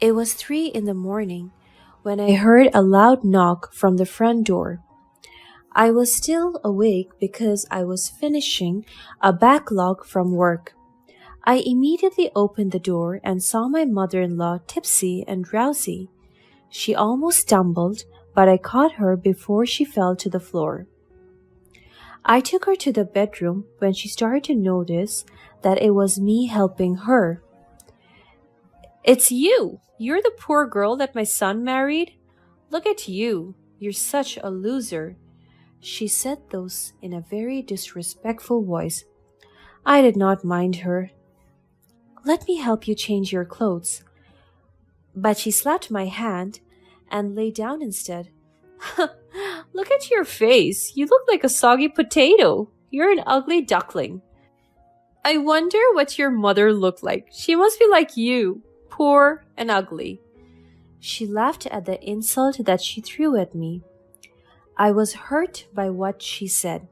It was 3 in the morning when I heard a loud knock from the front door. I was still awake because I was finishing a backlog from work. I immediately opened the door and saw my mother in law tipsy and drowsy. She almost stumbled, but I caught her before she fell to the floor. I took her to the bedroom when she started to notice that it was me helping her. "It's you! You're the poor girl that my son married? Look at you! You're such a loser!" She said those in a very disrespectful voice. I did not mind her. "Let me help you change your clothes." But she slapped my hand and lay down instead. "Look at your face. You look like a soggy potato. You're an ugly duckling. I wonder what your mother looked like. She must be like you, poor and ugly." She laughed at the insult that she threw at me. I was hurt by what she said,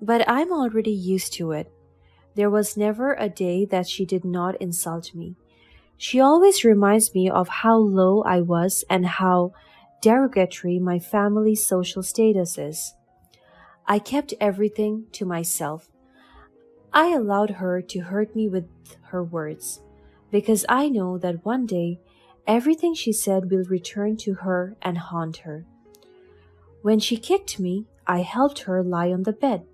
but I'm already used to it. There was never a day that she did not insult me. She always reminds me of how low I was and how derogatory my family's social status is. I kept everything to myself. I allowed her to hurt me with her words, because I know that one day everything she said will return to her and haunt her. When she kicked me, I helped her lie on the bed,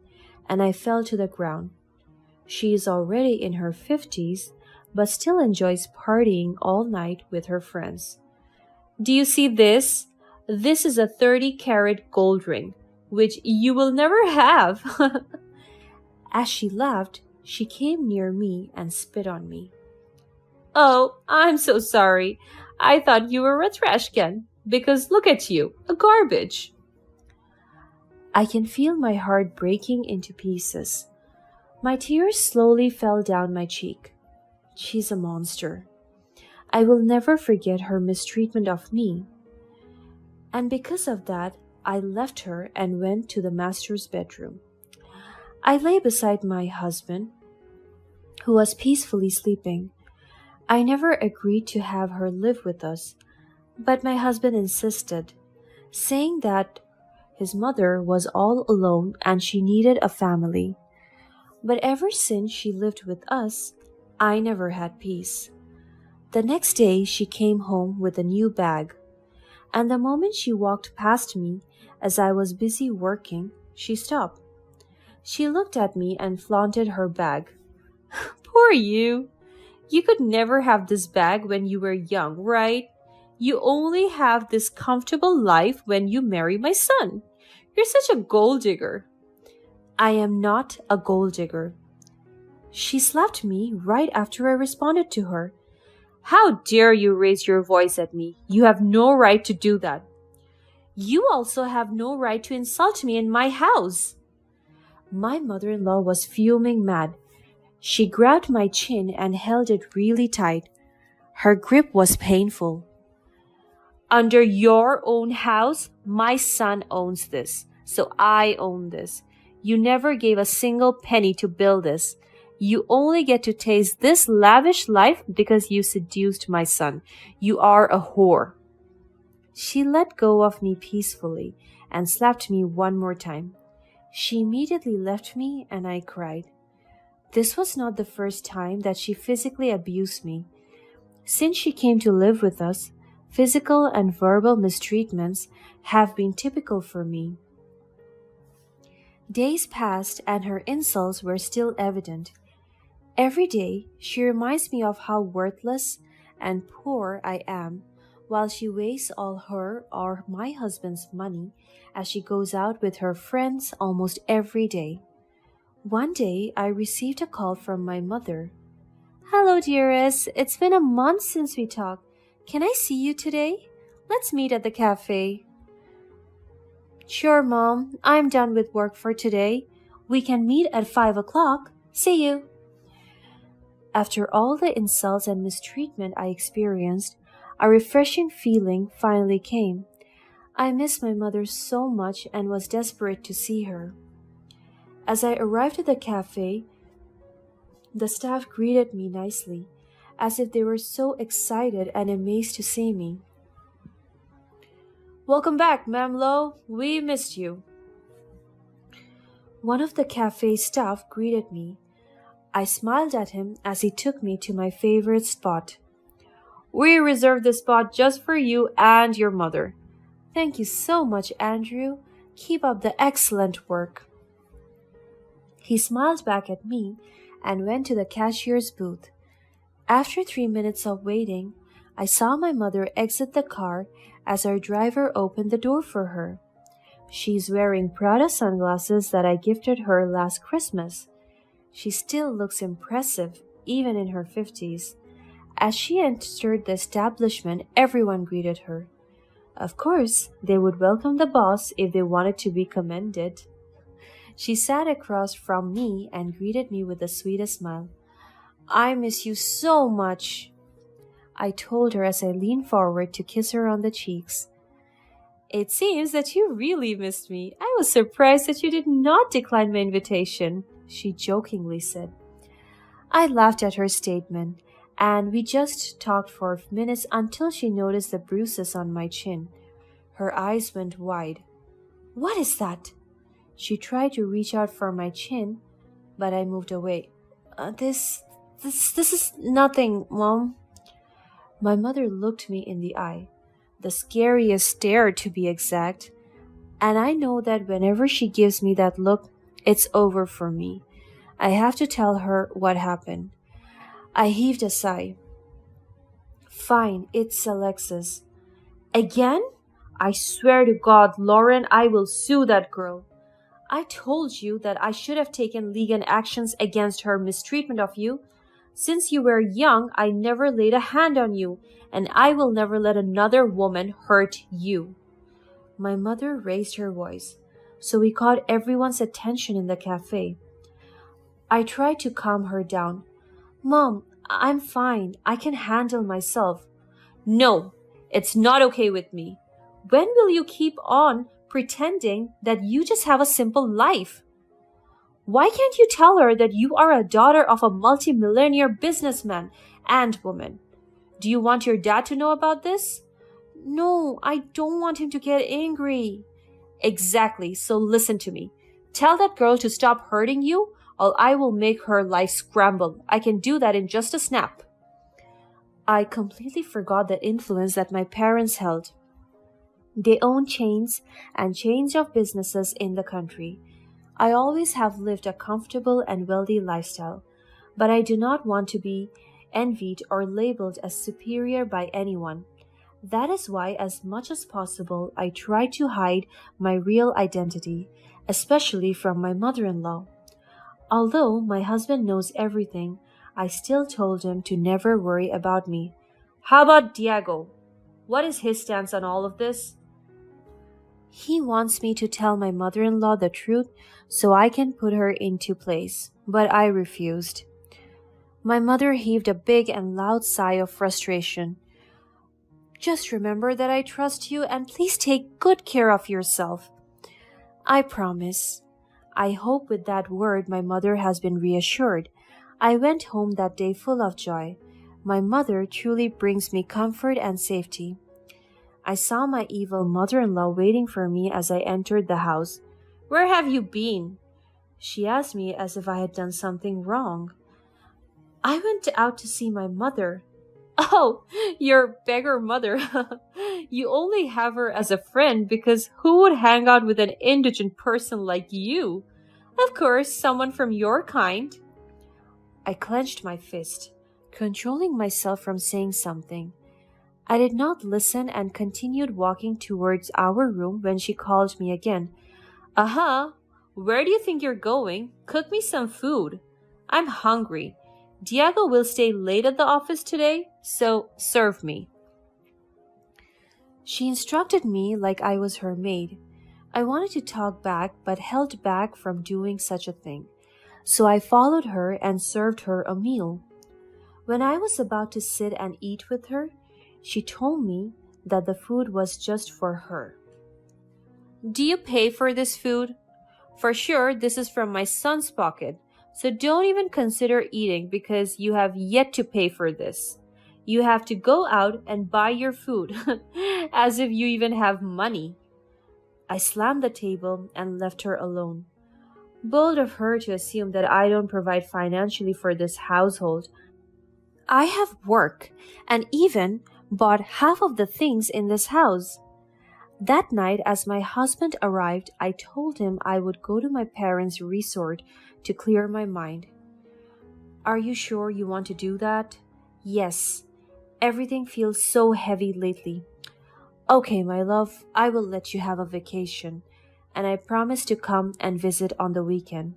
and I fell to the ground. She is already in her 50s, but still enjoys partying all night with her friends. "Do you see this? This is a 30-carat gold ring, which you will never have." As she laughed, she came near me and spit on me. "Oh, I'm so sorry. I thought you were a trash can, because look at you, a garbage." I can feel my heart breaking into pieces. My tears slowly fell down my cheek. She's a monster. I will never forget her mistreatment of me. And because of that, I left her and went to the master's bedroom. I lay beside my husband, who was peacefully sleeping. I never agreed to have her live with us, but my husband insisted, saying that his mother was all alone and she needed a family. But ever since she lived with us, I never had peace. The next day she came home with a new bag, and the moment she walked past me as I was busy working, she stopped. She looked at me and flaunted her bag. "Poor you! You could never have this bag when you were young, right? You only have this comfortable life when you marry my son. You're such a gold digger." "I am not a gold digger." She slapped me right after I responded to her. "How dare you raise your voice at me? You have no right to do that." "You also have no right to insult me in my house." My mother-in-law was fuming mad. She grabbed my chin and held it really tight. Her grip was painful. "Under your own house, my son owns this, so I own this. You never gave a single penny to build this. You only get to taste this lavish life because you seduced my son. You are a whore." She let go of me peacefully and slapped me one more time. She immediately left me and I cried. This was not the first time that she physically abused me. Since she came to live with us, physical and verbal mistreatments have been typical for me. Days passed and her insults were still evident. Every day, she reminds me of how worthless and poor I am, while she wastes all her or my husband's money as she goes out with her friends almost every day. One day, I received a call from my mother. "Hello, dearest. It's been a month since we talked. Can I see you today? Let's meet at the cafe." "Sure, Mom. I'm done with work for today. We can meet at 5 o'clock. See you." After all the insults and mistreatment I experienced, a refreshing feeling finally came. I missed my mother so much and was desperate to see her. As I arrived at the cafe, the staff greeted me nicely, as if they were so excited and amazed to see me. "Welcome back, Ma'am Lowe. We missed you." One of the cafe staff greeted me. I smiled at him as he took me to my favorite spot. "We reserved this spot just for you and your mother." "Thank you so much, Andrew. Keep up the excellent work." He smiled back at me and went to the cashier's booth. After 3 minutes of waiting, I saw my mother exit the car as our driver opened the door for her. She's wearing Prada sunglasses that I gifted her last Christmas. She still looks impressive, even in her 50s. As she entered the establishment, everyone greeted her. Of course, they would welcome the boss if they wanted to be commended. She sat across from me and greeted me with the sweetest smile. "I miss you so much," I told her as I leaned forward to kiss her on the cheeks. "It seems that you really missed me. I was surprised that you did not decline my invitation," she jokingly said. I laughed at her statement, and we just talked for minutes until she noticed the bruises on my chin. Her eyes went wide. "What is that?" She tried to reach out for my chin, but I moved away. This is nothing, Mom." My mother looked me in the eye, the scariest stare to be exact, and I know that whenever she gives me that look, it's over for me. I have to tell her what happened. I heaved a sigh. "Fine, it's Alexis." "Again? I swear to God, Lauren, I will sue that girl. I told you that I should have taken legal actions against her mistreatment of you. Since you were young, I never laid a hand on you, and I will never let another woman hurt you." My mother raised her voice, so we caught everyone's attention in the cafe. I tried to calm her down. "Mom, I'm fine. I can handle myself." "No, it's not okay with me. When will you keep on pretending that you just have a simple life? Why can't you tell her that you are a daughter of a multimillionaire businessman and woman? Do you want your dad to know about this?" "No, I don't want him to get angry." "Exactly, so listen to me. Tell that girl to stop hurting you, or I will make her life scramble. I can do that in just a snap." I completely forgot the influence that my parents held. They own chains and chains of businesses in the country. I always have lived a comfortable and wealthy lifestyle, but I do not want to be envied or labeled as superior by anyone. That is why, as much as possible, I try to hide my real identity, especially from my mother-in-law. Although my husband knows everything, I still told him to never worry about me. "How about Diego? What is his stance on all of this?" "He wants me to tell my mother-in-law the truth so I can put her into place, but I refused." My mother heaved a big and loud sigh of frustration. "Just remember that I trust you, and please take good care of yourself." "I promise." I hope with that word my mother has been reassured. I went home that day full of joy. My mother truly brings me comfort and safety. I saw my evil mother-in-law waiting for me as I entered the house. "Where have you been?" she asked me as if I had done something wrong. "I went out to see my mother." "Oh, your beggar mother. You only have her as a friend because who would hang out with an indigent person like you? Of course, someone from your kind." I clenched my fist, controlling myself from saying something. I did not listen and continued walking towards our room when she called me again. "Aha! Where do you think you're going? Cook me some food. I'm hungry. Diego will stay late at the office today, so serve me." She instructed me like I was her maid. I wanted to talk back but held back from doing such a thing, so I followed her and served her a meal. When I was about to sit and eat with her, she told me that the food was just for her. "Do you pay for this food? For sure, this is from my son's pocket, So don't even consider eating because you have yet to pay for this. You have to go out and buy your food, as if you even have money. I slammed the table and left her alone. Bold of her to assume that I don't provide financially for this household. I have work and even bought half of the things in this house. That night, as my husband arrived, I told him I would go to my parents' resort to clear my mind. Are you sure you want to do that? Yes. Everything feels so heavy lately. Okay, my love, I will let you have a vacation, and I promise to come and visit on the weekend.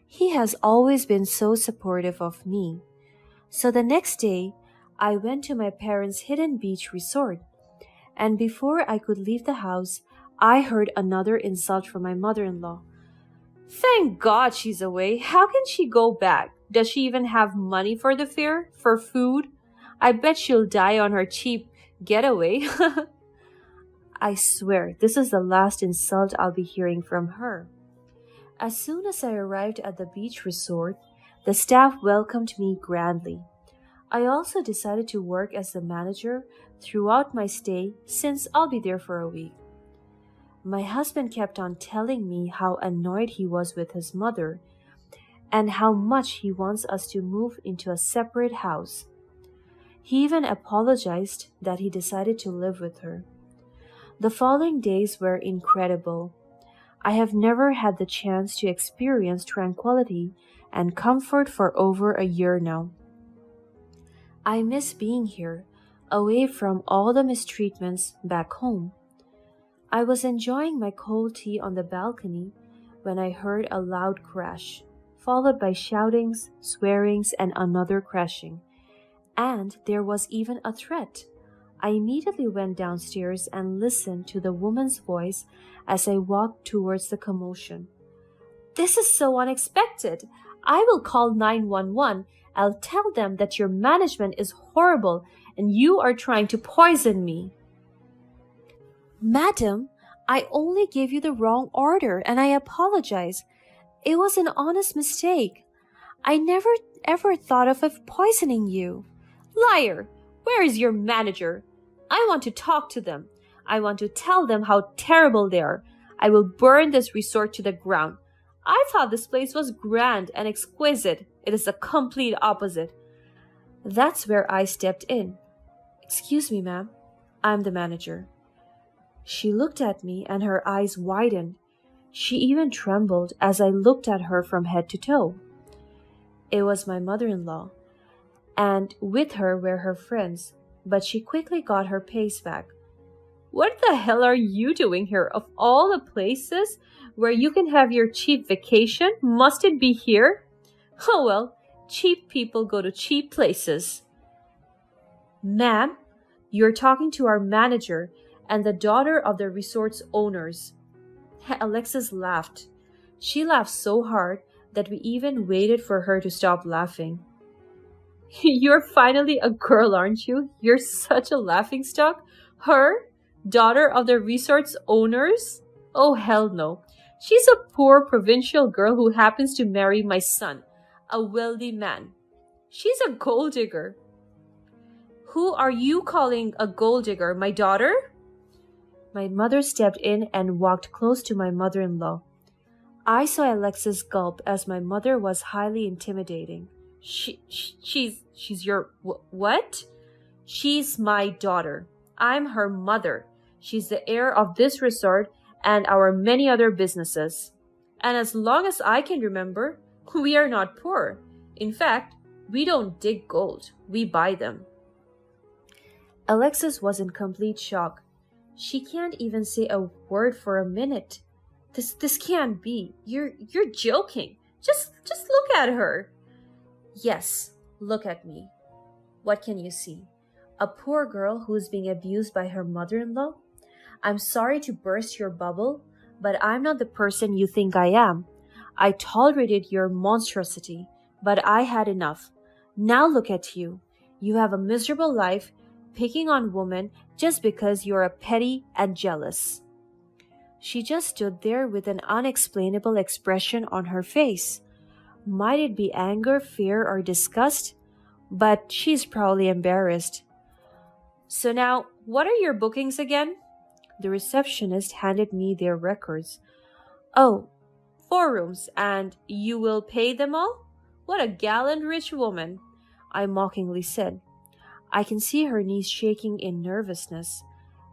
He has always been so supportive of me. So the next day, I went to my parents' hidden beach resort, and before I could leave the house, I heard another insult from my mother-in-law. Thank God she's away. How can she go back? Does she even have money for the fare? For food? I bet she'll die on her cheap getaway. I swear, this is the last insult I'll be hearing from her. As soon as I arrived at the beach resort, the staff welcomed me grandly. I also decided to work as the manager throughout my stay since I'll be there for a week. My husband kept on telling me how annoyed he was with his mother and how much he wants us to move into a separate house. He even apologized that he decided to live with her. The following days were incredible. I have never had the chance to experience tranquility and comfort for over a year now. I miss being here, away from all the mistreatments back home. I was enjoying my cold tea on the balcony when I heard a loud crash, followed by shoutings, swearings, and another crashing. And there was even a threat. I immediately went downstairs and listened to the woman's voice as I walked towards the commotion. This is so unexpected. I will call 911. I'll tell them that your management is horrible and you are trying to poison me. Madam, I only gave you the wrong order and I apologize. It was an honest mistake. I never ever thought of poisoning you. Liar! Where is your manager? I want to talk to them. I want to tell them how terrible they are. I will burn this resort to the ground. I thought this place was grand and exquisite. It is the complete opposite. That's where I stepped in. Excuse me, ma'am. I'm the manager. She looked at me and her eyes widened. She even trembled as I looked at her from head to toe. It was my mother-in-law, and with her were her friends, but she quickly got her pace back. What the hell are you doing here? Of all the places where you can have your cheap vacation, must it be here? Oh well, cheap people go to cheap places. Ma'am, you're talking to our manager and the daughter of the resort's owners. Alexis laughed. She laughed so hard that we even waited for her to stop laughing. You're finally a girl, aren't you? You're such a laughingstock. Her? Daughter of the resort's owners? Oh, hell no. She's a poor provincial girl who happens to marry my son, a wealthy man. She's a gold digger. Who are you calling a gold digger? My daughter? My mother stepped in and walked close to my mother-in-law. I saw Alexis gulp as my mother was highly intimidating. She's your what? She's my daughter. I'm her mother. She's the heir of this resort and our many other businesses. And as long as I can remember, we are not poor. In fact, we don't dig gold. We buy them. Alexis was in complete shock. She can't even say a word for a minute. This can't be. You're joking. Just look at her. Yes, look at me. What can you see? A poor girl who is being abused by her mother-in-law? I'm sorry to burst your bubble, but I'm not the person you think I am. I tolerated your monstrosity, but I had enough. Now look at you. You have a miserable life, picking on women just because you're a petty and jealous. She just stood there with an unexplainable expression on her face. Might it be anger, fear, or disgust? But she's probably embarrassed. So now, what are your bookings again? The receptionist handed me their records. Oh, 4 rooms, and you will pay them all? What a gallant rich woman, I mockingly said. I can see her knees shaking in nervousness.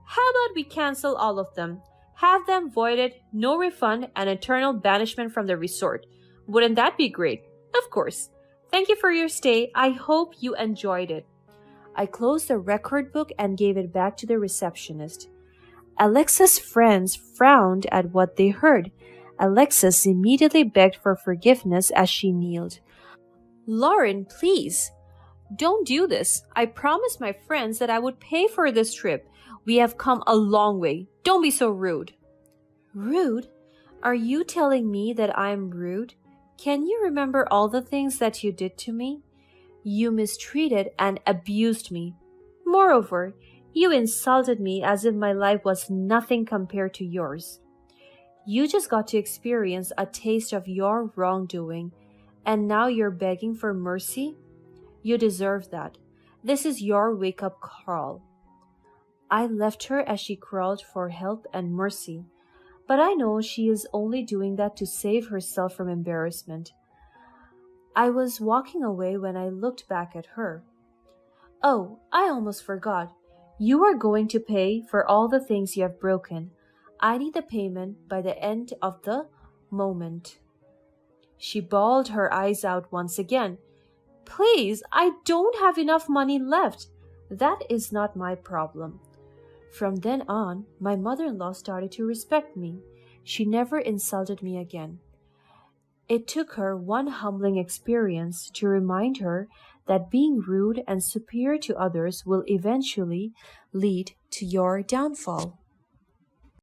How about we cancel all of them? Have them voided, no refund, and eternal banishment from the resort. Wouldn't that be great? Of course. Thank you for your stay. I hope you enjoyed it. I closed the record book and gave it back to the receptionist. Alexa's friends frowned at what they heard. Alexis immediately begged for forgiveness as she kneeled. Lauren, please, don't do this. I promised my friends that I would pay for this trip. We have come a long way. Don't be so rude. Rude? Are you telling me that I'm rude? Can you remember all the things that you did to me? You mistreated and abused me. Moreover, you insulted me as if my life was nothing compared to yours. You just got to experience a taste of your wrongdoing, and now you're begging for mercy? You deserve that. This is your wake-up call. I left her as she crawled for help and mercy, but I know she is only doing that to save herself from embarrassment. I was walking away when I looked back at her. Oh, I almost forgot. You are going to pay for all the things you have broken. I need the payment by the end of the moment. She bawled her eyes out once again. Please, I don't have enough money left. That is not my problem. From then on, my mother-in-law started to respect me. She never insulted me again. It took her one humbling experience to remind her that being rude and superior to others will eventually lead to your downfall.